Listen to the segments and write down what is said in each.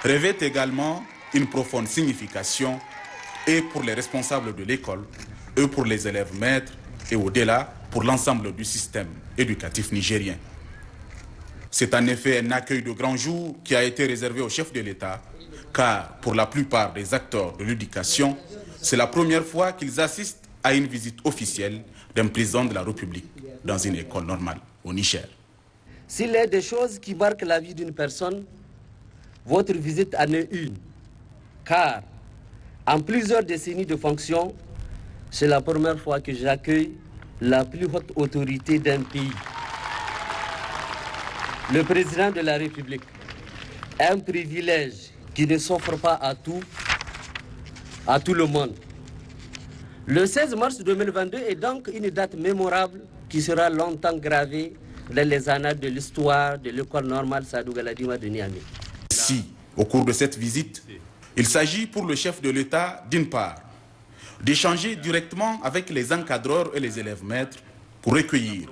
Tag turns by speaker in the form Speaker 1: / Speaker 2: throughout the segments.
Speaker 1: revêt également une profonde signification et pour les responsables de l'école, et pour les élèves maîtres et au-delà pour l'ensemble du système éducatif nigérien. C'est en effet un accueil de grand jour qui a été réservé au chef de l'État, car pour la plupart des acteurs de l'éducation, c'est la première fois qu'ils assistent à une visite officielle d'un président de la République dans une école normale au Niger.
Speaker 2: S'il y a des choses qui marquent la vie d'une personne, votre visite en est une. Car en plusieurs décennies de fonction, c'est la première fois que j'accueille la plus haute autorité d'un pays. Le président de la République. Un privilège qui ne s'offre pas à tout le monde. Le 16 mars 2022 est donc une date mémorable qui sera longtemps gravée dans les annales de l'histoire de l'école normale Sadou Galadima de Niamey.
Speaker 1: Si, au cours de cette visite, il s'agit pour le chef de l'État, d'une part, d'échanger directement avec les encadreurs et les élèves maîtres pour recueillir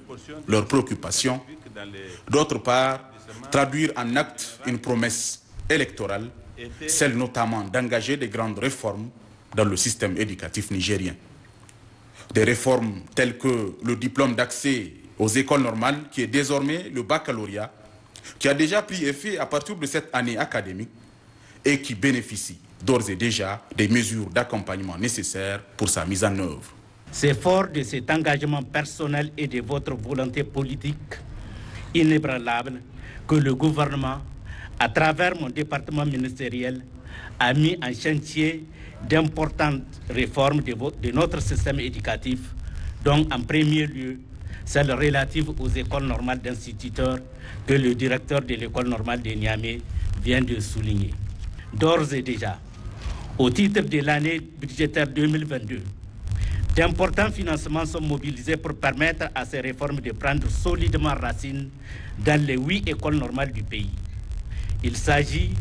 Speaker 1: leurs préoccupations, d'autre part, traduire en actes une promesse électorale, celle notamment d'engager des grandes réformes dans le système éducatif nigérien. Des réformes telles que le diplôme d'accès aux écoles normales, qui est désormais le baccalauréat, qui a déjà pris effet à partir de cette année académique et qui bénéficie d'ores et déjà des mesures d'accompagnement nécessaires pour sa mise en œuvre.
Speaker 3: C'est fort de cet engagement personnel et de votre volonté politique inébranlable que le gouvernement, à travers mon département ministériel, a mis en chantier d'importantes réformes de notre système éducatif, dont en premier lieu celle relative aux écoles normales d'instituteurs que le directeur de l'école normale de Niamey vient de souligner. D'ores et déjà, au titre de l'année budgétaire 2022, d'importants financements sont mobilisés pour permettre à ces réformes de prendre solidement racine dans les 8 écoles normales du pays. Il s'agit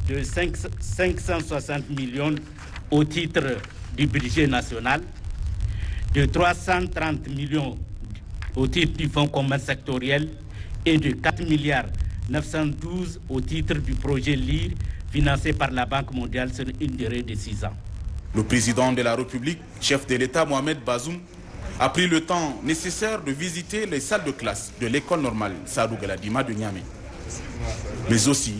Speaker 3: de 560 millions au titre du budget national, de 330 millions au titre du Fonds commun sectoriel et de 4 milliards 912 au titre du projet LIR financé par la Banque mondiale sur une durée de 6 ans.
Speaker 1: Le président de la République, chef de l'État Mohamed Bazoum, a pris le temps nécessaire de visiter les salles de classe de l'école normale Sadou Galadima de Niamey, mais aussi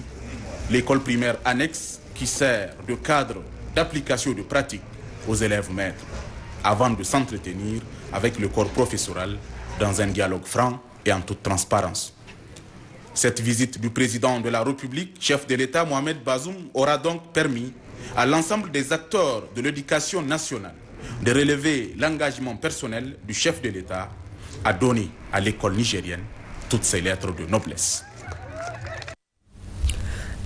Speaker 1: l'école primaire annexe qui sert de cadre d'application de pratique aux élèves maîtres, avant de s'entretenir avec le corps professoral dans un dialogue franc et en toute transparence. Cette visite du président de la République, chef de l'État Mohamed Bazoum, aura donc permis à l'ensemble des acteurs de l'éducation nationale de relever l'engagement personnel du chef de l'État à donner à l'école nigérienne toutes ses lettres de noblesse.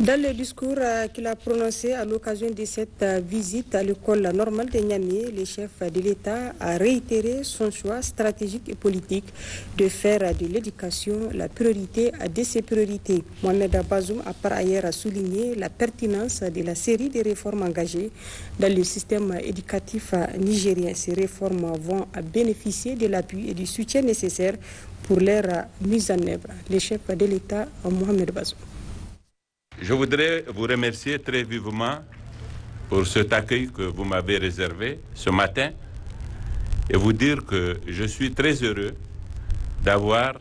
Speaker 4: Dans le discours qu'il a prononcé à l'occasion de cette visite à l'école normale de Niamey, le chef de l'État a réitéré son choix stratégique et politique de faire de l'éducation la priorité de ses priorités. Mohamed Bazoum a par ailleurs souligné la pertinence de la série de réformes engagées dans le système éducatif nigérien. Ces réformes vont bénéficier de l'appui et du soutien nécessaires pour leur mise en œuvre. Le chef de l'État, Mohamed Bazoum.
Speaker 5: Je voudrais vous remercier très vivement pour cet accueil que vous m'avez réservé ce matin et vous dire que je suis très heureux d'avoir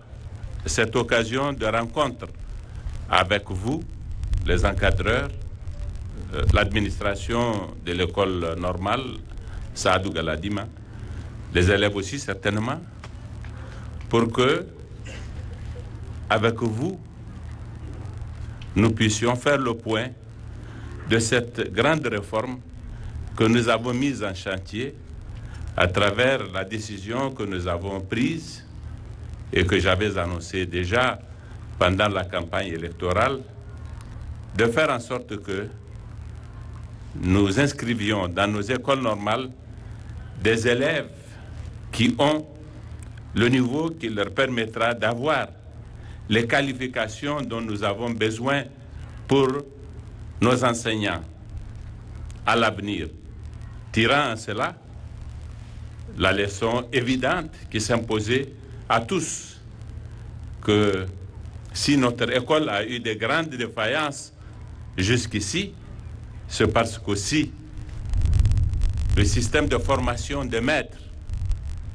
Speaker 5: cette occasion de rencontre avec vous, les encadreurs, l'administration de l'école normale Sadou Galadima, les élèves aussi certainement, pour que, avec vous, nous puissions faire le point de cette grande réforme que nous avons mise en chantier à travers la décision que nous avons prise et que j'avais annoncée déjà pendant la campagne électorale, de faire en sorte que nous inscrivions dans nos écoles normales des élèves qui ont le niveau qui leur permettra d'avoir les qualifications dont nous avons besoin pour nos enseignants à l'avenir, tirant en cela la leçon évidente qui s'imposait à tous, que si notre école a eu de grandes défaillances jusqu'ici, c'est parce qu'aussi le système de formation des maîtres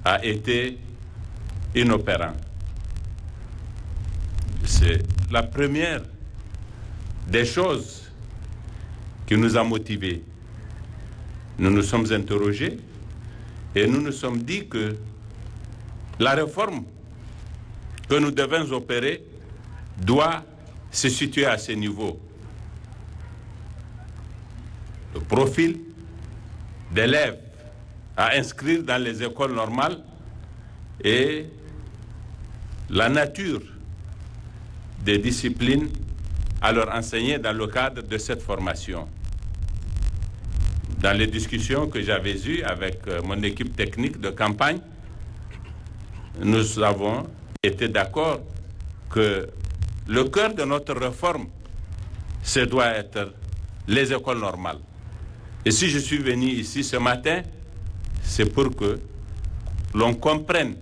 Speaker 5: a été inopérant. C'est la première des choses qui nous a motivés. Nous nous sommes interrogés et nous nous sommes dit que la réforme que nous devons opérer doit se situer à ce niveau. Le profil d'élèves à inscrire dans les écoles normales et la nature des disciplines à leur enseigner dans le cadre de cette formation. Dans les discussions que j'avais eues avec mon équipe technique de campagne, nous avons été d'accord que le cœur de notre réforme, ce doit être les écoles normales. Et si je suis venu ici ce matin, c'est pour que l'on comprenne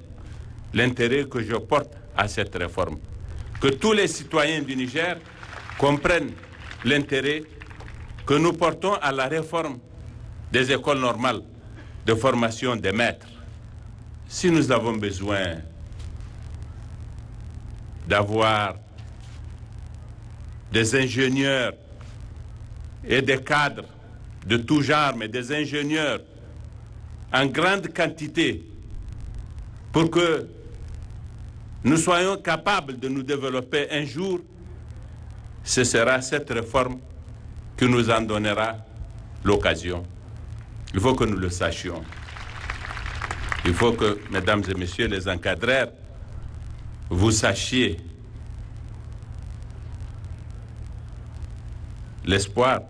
Speaker 5: l'intérêt que je porte à cette réforme. Que tous les citoyens du Niger comprennent l'intérêt que nous portons à la réforme des écoles normales de formation des maîtres. Si nous avons besoin d'avoir des ingénieurs et des cadres de tout genre, mais des ingénieurs en grande quantité pour que nous soyons capables de nous développer un jour, ce sera cette réforme qui nous en donnera l'occasion. Il faut que nous le sachions. Il faut que, mesdames et messieurs les encadreurs, vous sachiez l'espoir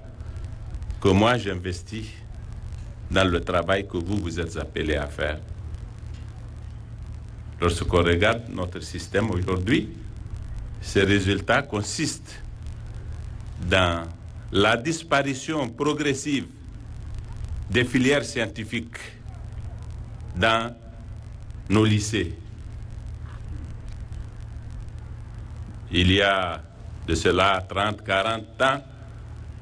Speaker 5: que moi j'investis dans le travail que vous êtes appelés à faire. Lorsqu'on regarde notre système aujourd'hui, ces résultats consistent dans la disparition progressive des filières scientifiques dans nos lycées. Il y a de cela 30, 40 ans,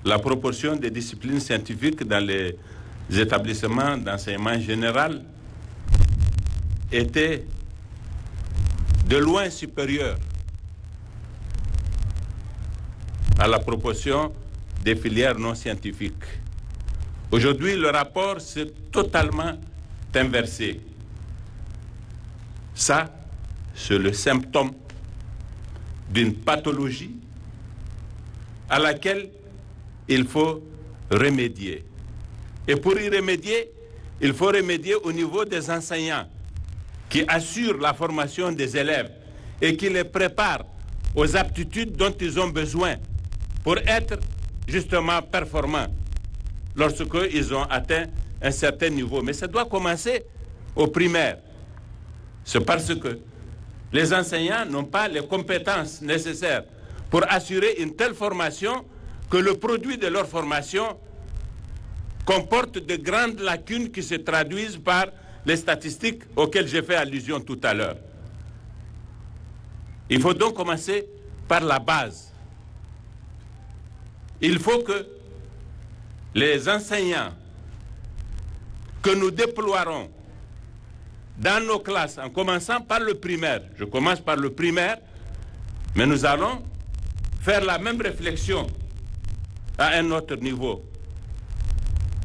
Speaker 5: la proportion des disciplines scientifiques dans les établissements d'enseignement général était de loin supérieure à la proportion des filières non scientifiques. Aujourd'hui, le rapport s'est totalement inversé. Ça, c'est le symptôme d'une pathologie à laquelle il faut remédier. Et pour y remédier, il faut remédier au niveau des enseignants qui assurent la formation des élèves et qui les préparent aux aptitudes dont ils ont besoin pour être justement performants lorsqu'ils ont atteint un certain niveau. Mais ça doit commencer au primaire. C'est parce que les enseignants n'ont pas les compétences nécessaires pour assurer une telle formation que le produit de leur formation comporte de grandes lacunes qui se traduisent par les statistiques auxquelles j'ai fait allusion tout à l'heure. Il faut donc commencer par la base. Il faut que les enseignants que nous déploierons dans nos classes, en commençant par le primaire, je commence par le primaire, mais nous allons faire la même réflexion à un autre niveau,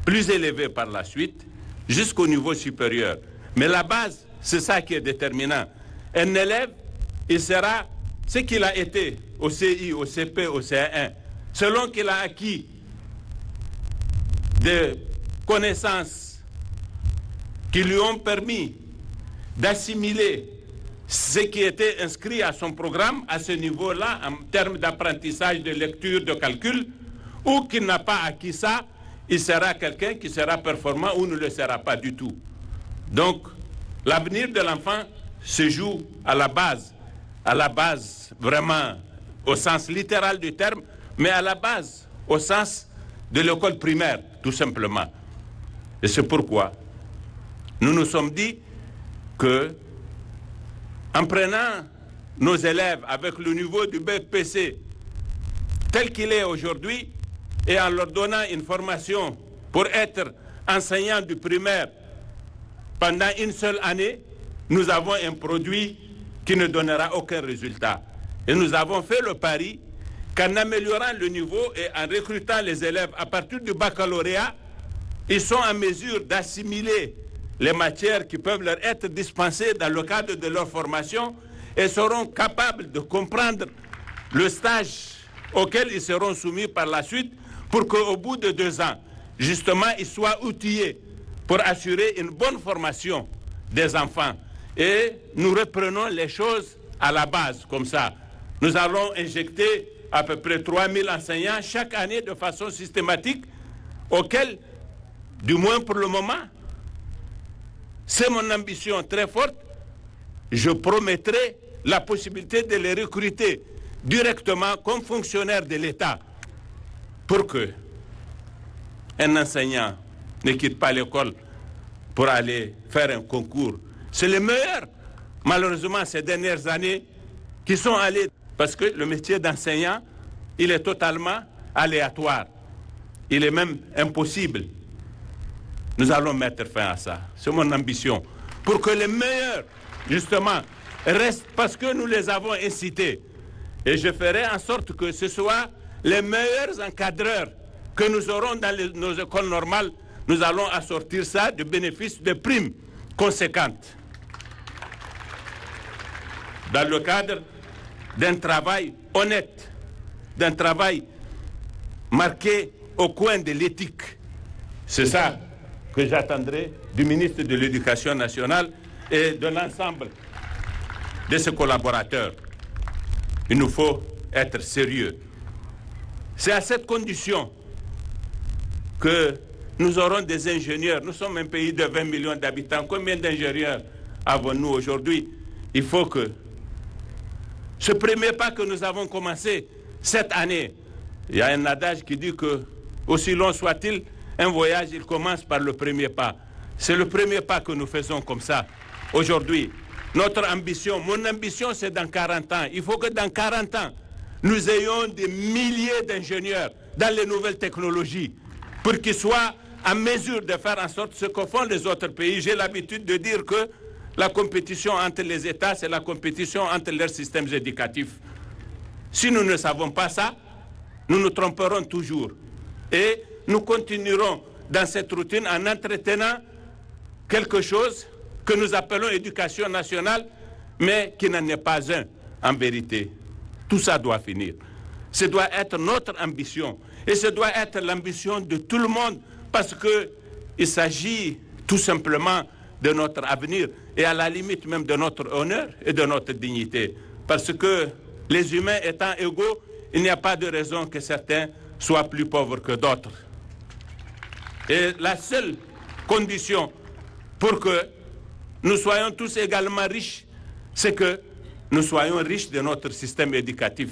Speaker 5: plus élevé par la suite, jusqu'au niveau supérieur. Mais la base, c'est ça qui est déterminant. Un élève, il sera ce qu'il a été au CI, au CP, au CE1, selon qu'il a acquis des connaissances qui lui ont permis d'assimiler ce qui était inscrit à son programme à ce niveau-là, en termes d'apprentissage, de lecture, de calcul, ou qu'il n'a pas acquis ça, il sera quelqu'un qui sera performant ou ne le sera pas du tout. Donc, l'avenir de l'enfant se joue à la base vraiment au sens littéral du terme, mais à la base, au sens de l'école primaire, tout simplement. Et c'est pourquoi nous nous sommes dit que, en prenant nos élèves avec le niveau du BPC tel qu'il est aujourd'hui, et en leur donnant une formation pour être enseignants du primaire pendant une seule année, nous avons un produit qui ne donnera aucun résultat. Et nous avons fait le pari qu'en améliorant le niveau et en recrutant les élèves à partir du baccalauréat, ils sont en mesure d'assimiler les matières qui peuvent leur être dispensées dans le cadre de leur formation et seront capables de comprendre le stage auquel ils seront soumis par la suite pour qu'au bout de 2 ans, justement, ils soient outillés pour assurer une bonne formation des enfants. Et nous reprenons les choses à la base, comme ça. Nous allons injecter à peu près 3000 enseignants chaque année de façon systématique, auquel, du moins pour le moment, c'est mon ambition très forte, je promettrai la possibilité de les recruter directement comme fonctionnaires de l'État pour que un enseignant ne quitte pas l'école pour aller faire un concours. C'est les meilleurs, malheureusement, ces dernières années, qui sont allés, parce que le métier d'enseignant, il est totalement aléatoire. Il est même impossible. Nous allons mettre fin à ça. C'est mon ambition. Pour que les meilleurs, justement, restent parce que nous les avons incités. Et je ferai en sorte que ce soit les meilleurs encadreurs que nous aurons dans nos écoles normales. Nous allons assortir ça de bénéfices de primes conséquentes. Dans le cadre d'un travail honnête, d'un travail marqué au coin de l'éthique. C'est ça que j'attendrai du ministre de l'Éducation nationale et de l'ensemble de ses collaborateurs. Il nous faut être sérieux. C'est à cette condition que nous aurons des ingénieurs. Nous sommes un pays de 20 millions d'habitants. Combien d'ingénieurs avons-nous aujourd'hui? Il faut que ce premier pas que nous avons commencé cette année, il y a un adage qui dit que, aussi long soit-il, un voyage, il commence par le premier pas. C'est le premier pas que nous faisons comme ça. Aujourd'hui, notre ambition, mon ambition, c'est dans 40 ans. Il faut que dans 40 ans, nous ayons des milliers d'ingénieurs dans les nouvelles technologies pour qu'ils soient en mesure de faire en sorte ce que font les autres pays. J'ai l'habitude de dire que la compétition entre les États, c'est la compétition entre leurs systèmes éducatifs. Si nous ne savons pas ça, nous nous tromperons toujours. Et nous continuerons dans cette routine en entretenant quelque chose que nous appelons éducation nationale, mais qui n'en est pas un en vérité. Tout ça doit finir. Ce doit être notre ambition. Et ce doit être l'ambition de tout le monde, parce qu'il s'agit tout simplement de notre avenir et à la limite même de notre honneur et de notre dignité. Parce que les humains étant égaux, il n'y a pas de raison que certains soient plus pauvres que d'autres. Et la seule condition pour que nous soyons tous également riches, c'est que nous soyons riches de notre système éducatif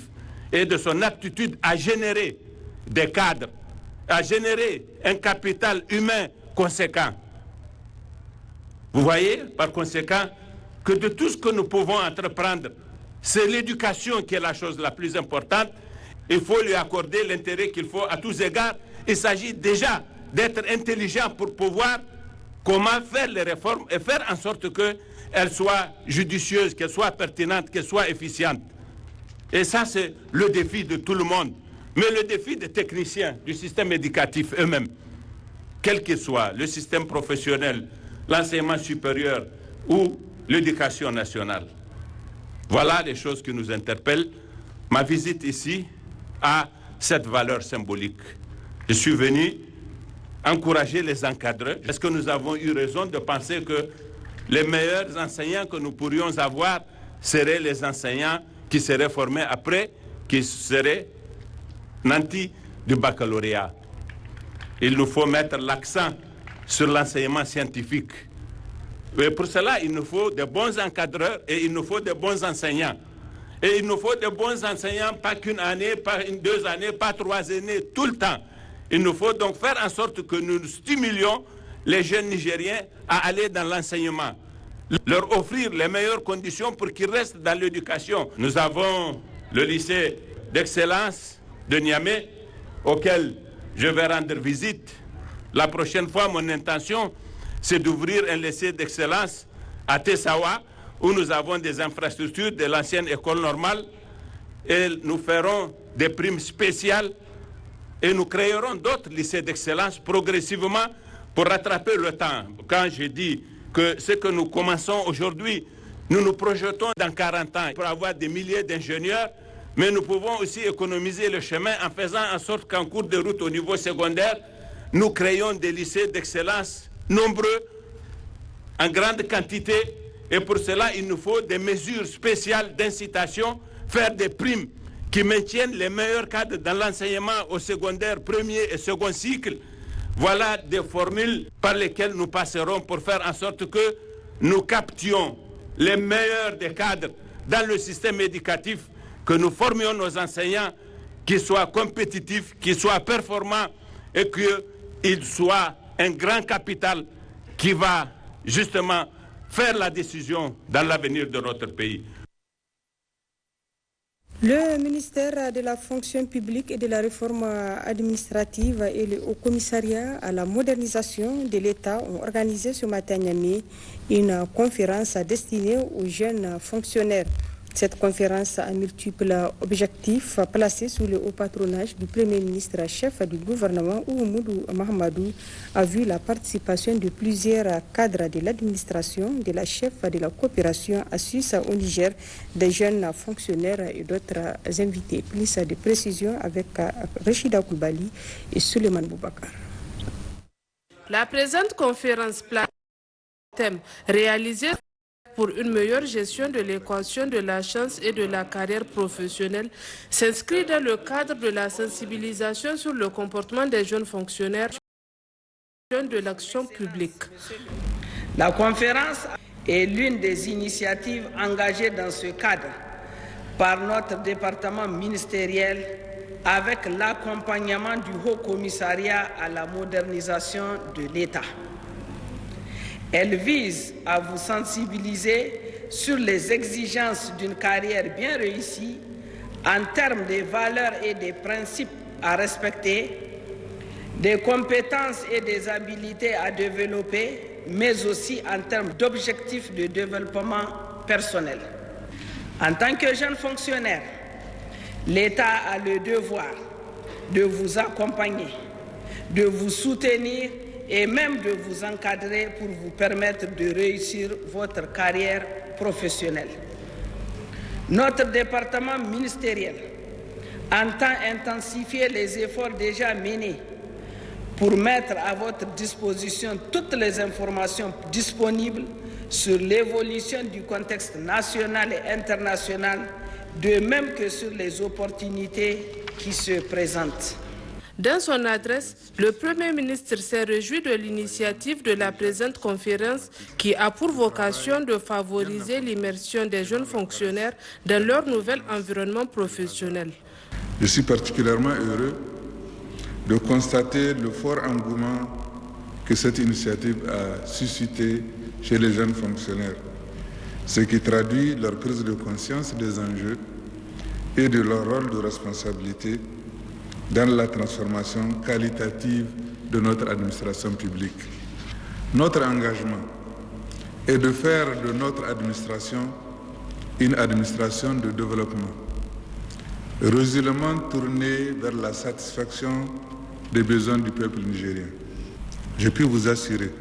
Speaker 5: et de son aptitude à générer des cadres, à générer un capital humain conséquent. Vous voyez, par conséquent, que de tout ce que nous pouvons entreprendre, c'est l'éducation qui est la chose la plus importante. Il faut lui accorder l'intérêt qu'il faut à tous égards. Il s'agit déjà d'être intelligent pour pouvoir comment faire les réformes et faire en sorte qu'elles soient judicieuses, qu'elles soient pertinentes, qu'elles soient efficientes. Et ça, c'est le défi de tout le monde. Mais le défi des techniciens du système éducatif eux-mêmes, quel qu'il soit, le système professionnel, l'enseignement supérieur ou l'éducation nationale. Voilà les choses qui nous interpellent. Ma visite ici a cette valeur symbolique. Je suis venu encourager les encadreurs. Est-ce que nous avons eu raison de penser que les meilleurs enseignants que nous pourrions avoir seraient les enseignants qui seraient formés après, qui seraient nantis du baccalauréat? Il nous faut mettre l'accent sur l'enseignement scientifique. Et pour cela, il nous faut de bons encadreurs et il nous faut de bons enseignants. Et il nous faut de bons enseignants, pas qu'une année, pas 2 années, pas 3 années, tout le temps. Il nous faut donc faire en sorte que nous stimulions les jeunes Nigériens à aller dans l'enseignement, leur offrir les meilleures conditions pour qu'ils restent dans l'éducation. Nous avons le lycée d'excellence de Niamey, auquel je vais rendre visite. La prochaine fois, mon intention, c'est d'ouvrir un lycée d'excellence à Tessawa, où nous avons des infrastructures de l'ancienne école normale, et nous ferons des primes spéciales et nous créerons d'autres lycées d'excellence progressivement pour rattraper le temps. Quand je dis que ce que nous commençons aujourd'hui, nous nous projetons dans 40 ans pour avoir des milliers d'ingénieurs, mais nous pouvons aussi économiser le chemin en faisant en sorte qu'en cours de route au niveau secondaire, nous créons des lycées d'excellence nombreux, en grande quantité, et pour cela, il nous faut des mesures spéciales d'incitation, faire des primes qui maintiennent les meilleurs cadres dans l'enseignement au secondaire, premier et second cycle. Voilà des formules par lesquelles nous passerons pour faire en sorte que nous captions les meilleurs des cadres dans le système éducatif, que nous formions nos enseignants qui soient compétitifs, qui soient performants et qu'ils soient un grand capital qui va justement faire la décision dans l'avenir de notre pays.
Speaker 4: Le ministère de la fonction publique et de la réforme administrative et le Haut Commissariat à la modernisation de l'État ont organisé ce matin à Niamey une conférence destinée aux jeunes fonctionnaires. Cette conférence a multiples objectifs placés sous le haut patronage du Premier ministre chef du gouvernement Oumoudou Mahamadou a vu la participation de plusieurs cadres de l'administration, de la chef de la coopération à Suisse au Niger, des jeunes fonctionnaires et d'autres invités. Plus de précisions avec Rachida Koubali et Suleiman Boubacar.
Speaker 6: La présente conférence thème réalisée pour une meilleure gestion de l'équation de la chance et de la carrière professionnelle s'inscrit dans le cadre de la sensibilisation sur le comportement des jeunes fonctionnaires de l'action publique.
Speaker 7: La conférence est l'une des initiatives engagées dans ce cadre par notre département ministériel avec l'accompagnement du Haut Commissariat à la modernisation de l'État. Elle vise à vous sensibiliser sur les exigences d'une carrière bien réussie en termes de valeurs et des principes à respecter, des compétences et des habiletés à développer, mais aussi en termes d'objectifs de développement personnel. En tant que jeune fonctionnaire, l'État a le devoir de vous accompagner, de vous soutenir et même de vous encadrer pour vous permettre de réussir votre carrière professionnelle. Notre département ministériel entend intensifier les efforts déjà menés pour mettre à votre disposition toutes les informations disponibles sur l'évolution du contexte national et international, de même que sur les opportunités qui se présentent.
Speaker 6: Dans son adresse, le Premier ministre s'est réjoui de l'initiative de la présente conférence qui a pour vocation de favoriser l'immersion des jeunes fonctionnaires dans leur nouvel environnement professionnel.
Speaker 8: Je suis particulièrement heureux de constater le fort engouement que cette initiative a suscité chez les jeunes fonctionnaires, ce qui traduit leur prise de conscience des enjeux et de leur rôle de responsabilité dans la transformation qualitative de notre administration publique. Notre engagement est de faire de notre administration une administration de développement, résolument tournée vers la satisfaction des besoins du peuple nigérien. Je puis vous assurer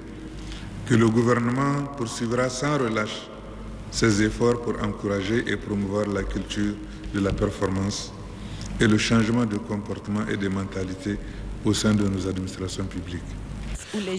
Speaker 8: que le gouvernement poursuivra sans relâche ses efforts pour encourager et promouvoir la culture de la performance et le changement de comportement et de mentalité au sein de nos administrations publiques.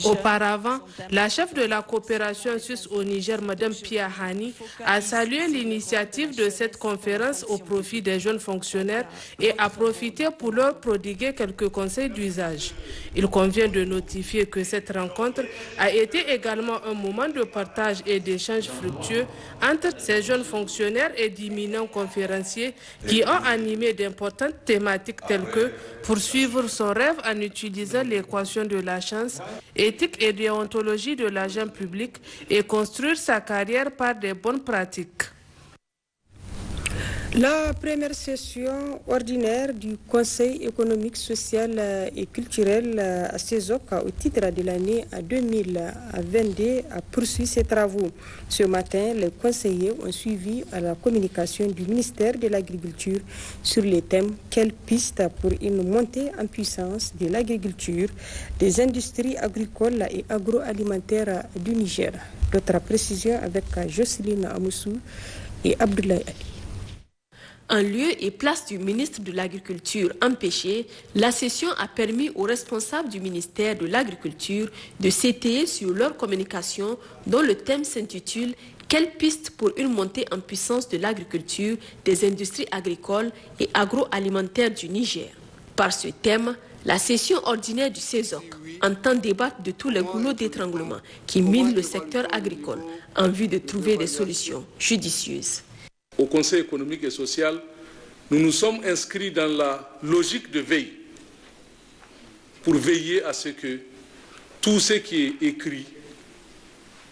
Speaker 6: Auparavant, la chef de la coopération suisse au Niger, Mme Pia Hani, a salué l'initiative de cette conférence au profit des jeunes fonctionnaires et a profité pour leur prodiguer quelques conseils d'usage. Il convient de notifier que cette rencontre a été également un moment de partage et d'échange fructueux entre ces jeunes fonctionnaires et d'éminents conférenciers qui ont animé d'importantes thématiques telles que poursuivre son rêve en utilisant l'équation de la chance, éthique et déontologie de l'agent public et construire sa carrière par des bonnes pratiques.
Speaker 4: La première session ordinaire du Conseil économique, social et culturel à CESOC au titre de l'année 2022 a poursuivi ses travaux. Ce matin, les conseillers ont suivi la communication du ministère de l'Agriculture sur les thèmes « Quelles pistes pour une montée en puissance de l'agriculture, des industries agricoles et agroalimentaires du Niger ». D'autres précisions avec Jocelyne Amoussou et Abdoulaye Ali.
Speaker 9: En lieu et place du ministre de l'Agriculture empêché, la session a permis aux responsables du ministère de l'Agriculture de s'étayer sur leur communication dont le thème s'intitule « Quelles pistes pour une montée en puissance de l'agriculture, des industries agricoles et agroalimentaires du Niger ». Par ce thème, la session ordinaire du CESOC entend débattre de tous les goulots d'étranglement qui minent le secteur agricole en vue de trouver des solutions judicieuses.
Speaker 10: Au Conseil économique et social, nous nous sommes inscrits dans la logique de veille pour veiller à ce que tout ce qui est écrit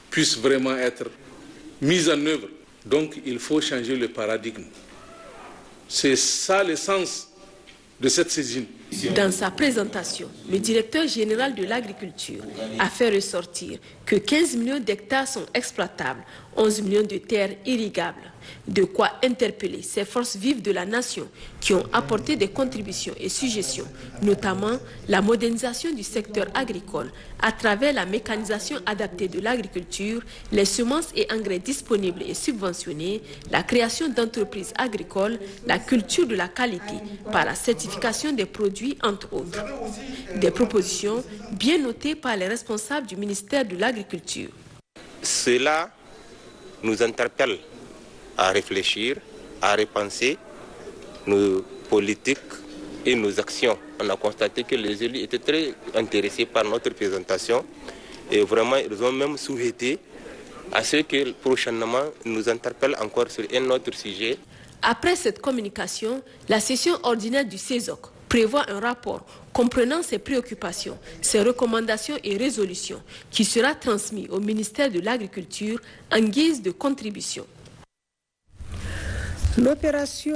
Speaker 10: puisse vraiment être mis en œuvre. Donc il faut changer le paradigme. C'est ça l'essence de cette saisine.
Speaker 9: Dans sa présentation, le directeur général de l'agriculture a fait ressortir que 15 millions d'hectares sont exploitables, 11 millions de terres irrigables. De quoi interpeller ces forces vives de la nation qui ont apporté des contributions et suggestions, notamment la modernisation du secteur agricole à travers la mécanisation adaptée de l'agriculture, les semences et engrais disponibles et subventionnés, la création d'entreprises agricoles, la culture de la qualité par la certification des produits, entre autres. Des propositions bien notées par les responsables du ministère de l'Agriculture.
Speaker 11: Cela nous interpelle à réfléchir, à repenser nos politiques et nos actions. On a constaté que les élus étaient très intéressés par notre présentation et vraiment ils ont même souhaité à ce que prochainement nous interpellent encore sur un autre sujet.
Speaker 9: Après cette communication, la session ordinaire du CESOC prévoit un rapport comprenant ses préoccupations, ses recommandations et résolutions qui sera transmis au ministère de l'Agriculture en guise de contribution.
Speaker 4: L'opération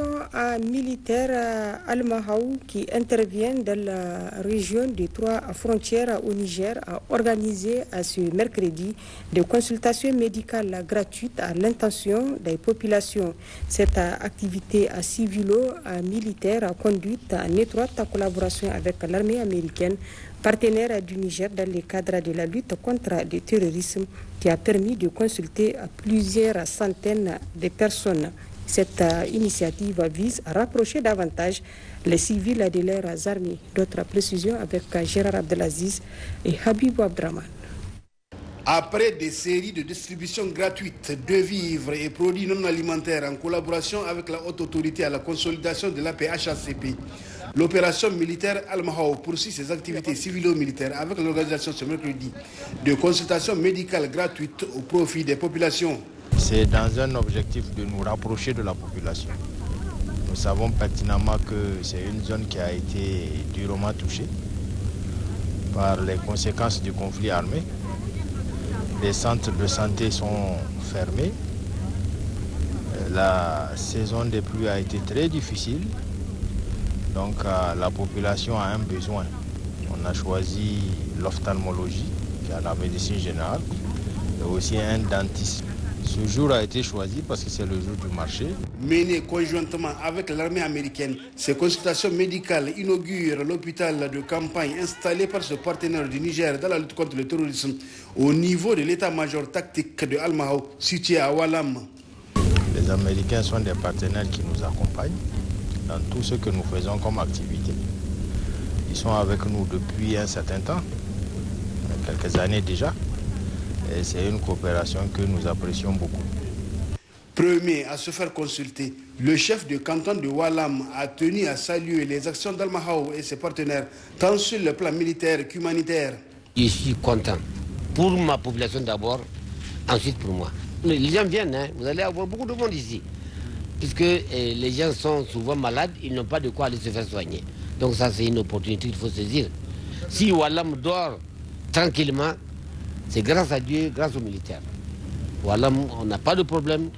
Speaker 4: militaire Al-Mahaou qui intervient dans la région des 3 frontières au Niger a organisé ce mercredi des consultations médicales gratuites à l'intention des populations. Cette activité civilo-militaire conduite en étroite collaboration avec l'armée américaine, partenaire du Niger dans le cadre de la lutte contre le terrorisme, qui a permis de consulter plusieurs centaines de personnes. Cette initiative vise à rapprocher davantage les civils de leurs armées. D'autres précisions avec Gérard Abdelaziz et Habibou Abdraman.
Speaker 12: Après des séries de distributions gratuites de vivres et produits non alimentaires en collaboration avec la haute autorité à la consolidation de l'APHACP, l'opération militaire Al-Mahaou poursuit ses activités civilo-militaires avec l'organisation ce mercredi de consultations médicales gratuites au profit des populations.
Speaker 13: C'est dans un objectif de nous rapprocher de la population. Nous savons pertinemment que c'est une zone qui a été durement touchée par les conséquences du conflit armé. Les centres de santé sont fermés. La saison des pluies a été très difficile. Donc la population a un besoin. On a choisi l'ophtalmologie, qui est la médecine générale, et aussi un dentiste. Ce jour a été choisi parce que c'est le jour du marché.
Speaker 12: Mené conjointement avec l'armée américaine, ces consultations médicales inaugurent l'hôpital de campagne installé par ce partenaire du Niger dans la lutte contre le terrorisme au niveau de l'état-major tactique de Al-Mahaou situé à Walam.
Speaker 13: Les Américains sont des partenaires qui nous accompagnent dans tout ce que nous faisons comme activité. Ils sont avec nous depuis un certain temps, quelques années déjà. Et c'est une coopération que nous apprécions beaucoup.
Speaker 12: Premier à se faire consulter, le chef de canton de Walam a tenu à saluer les actions d'Al-Mahaou et ses partenaires, tant sur le plan militaire qu'humanitaire.
Speaker 14: Je suis content. Pour ma population d'abord, ensuite pour moi. Les gens viennent, hein. Vous allez avoir beaucoup de monde ici. Puisque les gens sont souvent malades, ils n'ont pas de quoi aller se faire soigner. Donc ça, c'est une opportunité qu'il faut saisir. Si Walam dort tranquillement, c'est grâce à Dieu, grâce aux militaires. Voilà, on n'a pas de problème,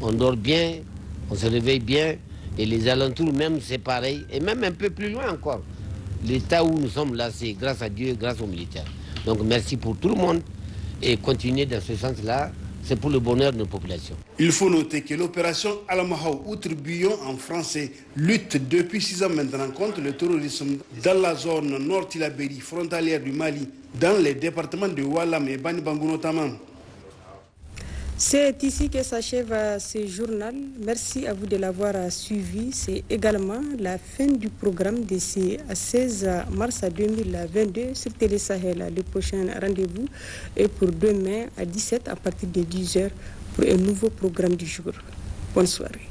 Speaker 14: on dort bien, on se réveille bien, Et les alentours même, c'est pareil. Et même un peu plus loin encore. L'état où nous sommes là, c'est grâce à Dieu, grâce aux militaires. Donc merci pour tout le monde. Et continuer dans ce sens-là, c'est pour le bonheur de nos populations.
Speaker 12: Il faut noter que l'opération Al-Mahou, outre Buyon en français, lutte depuis 6 ans maintenant contre le terrorisme dans la zone nord-Tilabéri, frontalière du Mali, dans les départements de Oualam et Bani Bangou notamment.
Speaker 4: C'est ici que s'achève ce journal. Merci à vous de l'avoir suivi. C'est également la fin du programme de ce 16 mars 2022 sur Télé Sahel. Le prochain rendez-vous est pour demain à 17 à partir de 10h pour un nouveau programme du jour. Bonne soirée.